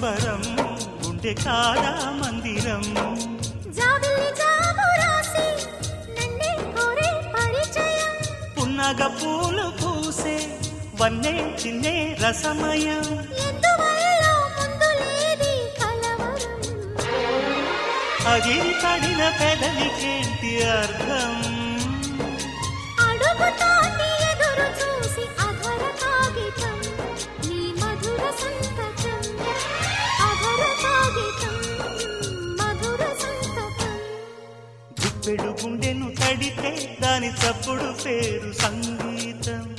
సంబరం ఉంటే కాదా మందిరం పున్నగ పూలు పూసే వన్నే చిన్నే రసమయం అగిరి పడిన పెదవికేంటి అర్థం